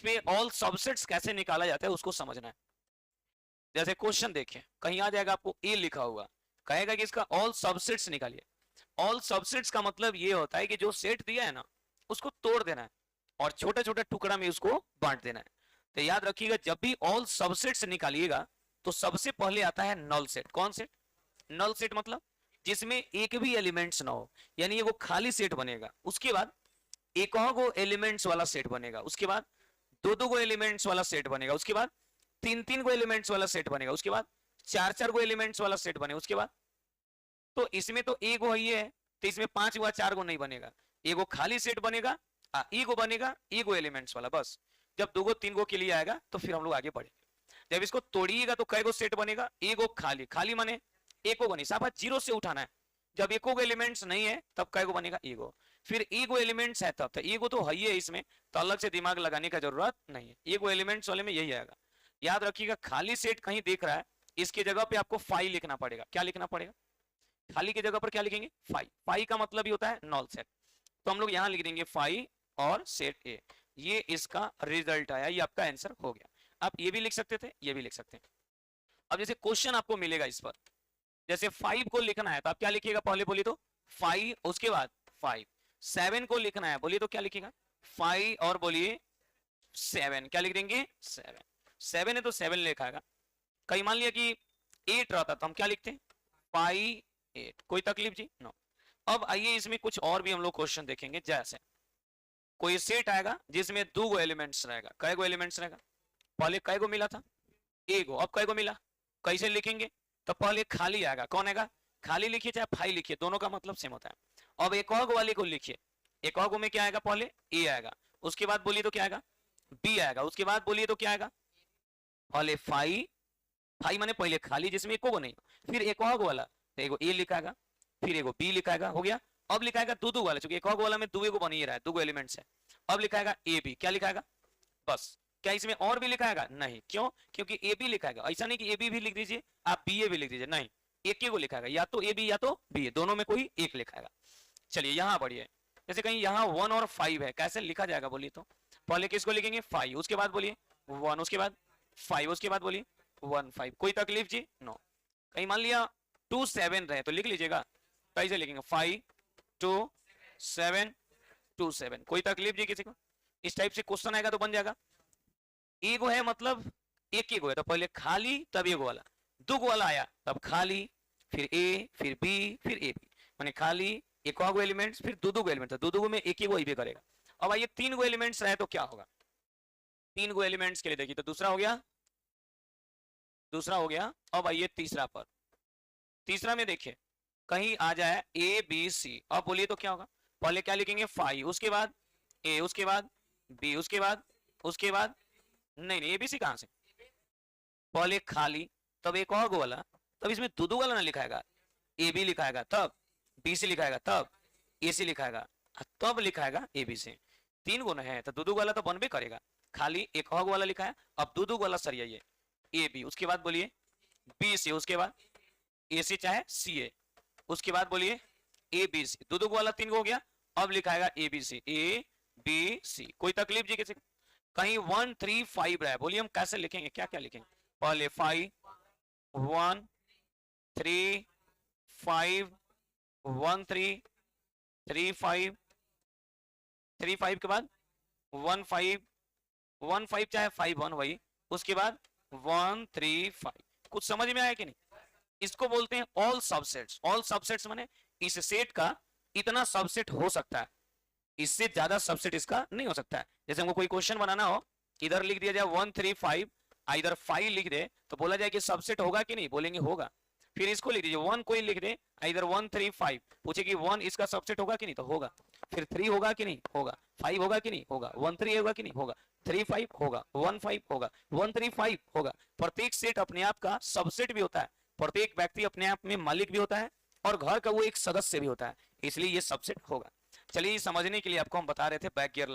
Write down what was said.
पे all subsets कैसे निकाला जाता है उसको समझना है। जैसे क्वेश्चन देखिए, कहीं आ जाएगा आपको ए लिखा हुआ, कहेगा कि इसका ऑल सबसेट्स निकालिए। ऑल सबसेट्स का मतलब ये होता है कि जो सेट दिया है ना उसको तोड़ देना है और छोटे छोटे टुकड़ा में उसको बांट देना है। तो याद रखिएगा, जब भी ऑल सबसेट्स निकालिएगा तो सबसे पहले आता है नल सेट। कौन सेट? नल सेट मतलब जिसमें एक भी एलिमेंट्स ना हो, यानी ये वो खाली सेट बनेगा। उसके बाद एक और गो एलिमेंट्स वाला सेट बनेगा, उसके बाद दो दो गो एलिमेंट्स वाला सेट बनेगा, उसके बाद तीन तीन गो एलिमेंट्स वाला सेट बनेगा, उसके बाद चार चार गो एलिमेंट्स वाला सेट बनेगा, उसके बाद तो इसमें तो एक गो ही है, तो इसमें पांच गो चार गो नहीं बनेगा, एगो खाली सेट बनेगा, ईगो बनेगा, ईगो एलिमेंट्स वाला बस। जब दो गो तीन गो के लिए आएगा तो फिर हम लोग आगे बढ़ेंगे। जब इसको तोड़िएगा तो कई गो सेट बनेगा? एगो खाली, खाली माने एको गो नहीं, साफ जीरो से उठाना है। जब एको गो एलिमेंट्स नहीं है तब कई गो बनेगा? ईगो। फिर ईगो एलिमेंट्स है तब, तो ईगो तो है ही है इसमें, तो अलग से दिमाग लगाने का जरूरत नहीं है। ईगो एलिमेंट्स वाले में यही आएगा। याद रखिएगा, खाली सेट कहीं देख रहा है, इसकी जगह पे आपको फाई लिखना पड़ेगा। क्या लिखना पड़ेगा? खाली की जगह पर क्या लिखेंगे? फाई। फाई का मतलब ही होता है नॉल सेट, तो हम लोग यहां लिख देंगे फाई और सेट ए। ये इसका रिजल्ट आया, ये आपका आंसर हो गया। आप ये भी लिख सकते थे, ये भी लिख सकते हैं। अब जैसे क्वेश्चन आपको मिलेगा इस पर, जैसे 5 को लिखना है तो आप क्या लिखिएगा? पहले बोलिए तो 5, उसके बाद 5। 7 को लिखना है बोलिए तो क्या लिखिएगा? 5 और बोलिए 7। क्या लिख देंगे? 7। 7 है तो 7 लिखाएगा। कहीं मान लिया कि 8 रहता तो हम क्या लिखते हैं? 5 8। कोई तकलीफ जी? नो। अब आइए इसमें कुछ और भी हम लोग क्वेश्चन देखेंगे। जैसे कोई सेट आएगा जिसमें दो गो एलिमेंट्स रहेगा। कै गो एलिमेंट्स रहेगा? पहले कै गो मिला था? एगो। अब कै गो मिला? कैसे लिखेंगे? तो पहले खाली आएगा। कौन आएगा? खाली लिखिए चाहे फाई लिखिए, दोनों का मतलब सेम होता है। अब एक और वाले को लिखिए। एक और में क्या आएगा? पहले ए आएगा, उसके बाद बोलिए तो क्या आएगा? बी आएगा, उसके बाद बोलिए तो क्या आएगा? पहले फाई, फाई माने पहले खाली जिसमें एको को नहीं, फिर एक और वाला, तो एगो ए लिखाएगा, फिर एगो बी लिखाएगा, हो गया। अब लिखाएगा दो दो वाला, क्योंकि एक और वाला में दो एगो बन ही रहा है, दो गो एलिमेंट्स है। अब लिखाएगा ए बी। क्या लिखाएगा? बस। क्या इसमें और भी लिखाएगा? नहीं। क्यों? क्योंकि ए बी लिखाएगा। ऐसा नहीं कि ए बी भी लिख दीजिए, आप बी ए भी लिख दीजिए, नहीं, एक ही को लिखाएगा, या तो ए बी या तो बी ए, दोनों में कोई एक लिखाएगा। चलिए यहां बढ़िए। जैसे कहीं यहाँ 1 और 5 है, कैसे लिखा जाएगा बोलिए तो? पहले किसको लिखेंगे? 5, उसके बाद बोलिए 1, उसके बाद 5, उसके बाद बोलिए 1 5। कोई तकलीफ जी? नो। कहीं मान लिया 2 7 रहे तो लिख लीजिएगा, कैसे लिखेंगे? 5 2 7 2 7। कोई तकलीफ जी किसी को? इस टाइप से क्वेश्चन आएगा तो बन जाएगा। एगो है मतलब एक एगो है तो पहले खाली तब एगो वाला, दो गो वाला आया तब खाली, फिर ए, फिर बी, फिर ए बी, माने खाली एक और एलिमेंट्स, फिर दो दो गो एलिमेंट्स, दो दो गो में एक ही वो ही करेगा। अब आइए तीन गो एलिमेंट्स रहे तो क्या होगा? तीन गो एलिमेंट्स के लिए देखिए तो दूसरा हो गया, दूसरा हो गया। अब आइए तीसरा पर। तीसरा में देखिए कहीं आ जाए ए बी सी, अब बोलिए तो क्या होगा? पहले क्या लिखेंगे? 5, उसके बाद ए, उसके बाद बी, उसके बाद नहीं नहीं, एबीसी कहां से? पहले खाली तब एक और गो वाला, तब इसमें दो दो वाला ना लिखाएगा, ए बी लिखाएगा, तब बी सी लिखाएगा, तब ए सी लिखाएगा, तब लिखाएगा ए बी सी। तीन गो है तो दो दो वाला तो बनबे करेगा। खाली एक और वाला लिखा है, अब दो दो वाला सरियाइए, ए बी, उसके बाद बोलिए बी सी, उसके बाद ए सी चाहे सी ए, उसके बाद बोलिए ए बी सी। दो दो वाला तीन गो हो गया, अब लिखाएगा A B C, A B C. कोई तकलीफ जी किसी? कहीं 1 3 5 रहा है, बोलिए हम कैसे लिखेंगे? क्या क्या लिखेंगे? पहले 5 1 3 5 1 3 3 5 3 5 के बाद 1 5 1 5 चाहे 5 1 वही, उसके बाद 1 3 5। कुछ समझ में आया कि नहीं? इसको बोलते हैं ऑल सबसेट्स। ऑल सबसेट्स माने इस सेट का इतना सबसेट हो सकता है, इससे ज्यादा सबसेट इसका नहीं हो सकता है। जैसे हमको कोई क्वेश्चन बनाना हो, इधर लिख दिया जाए 1 3 5, इधर 5 लिख दे तो बोला जाए कि सबसेट होगा कि नहीं? बोलेंगे होगा। फिर इसको लिख दीजिए 1 कोई लिख दे, इधर 1 3 5, पूछे कि 1 इसका सबसेट होगा कि नहीं? तो होगा। फिर 3 होगा कि नहीं? होगा। 5 होगा कि नहीं? होगा। 1 3 होगा कि नहीं? होगा। 3 5 होगा। 1 5 होगा। 1 3 5 होगा। प्रत्येक सेट अपने आप का सबसेट भी होता है, प्रत्येक व्यक्ति अपने आप में मालिक भी होता है और घर का वो एक सदस्य भी होता है, इसलिए ये सबसेट होगा। चलिए समझने के लिए आपको हम बता रहे थे बैक गियर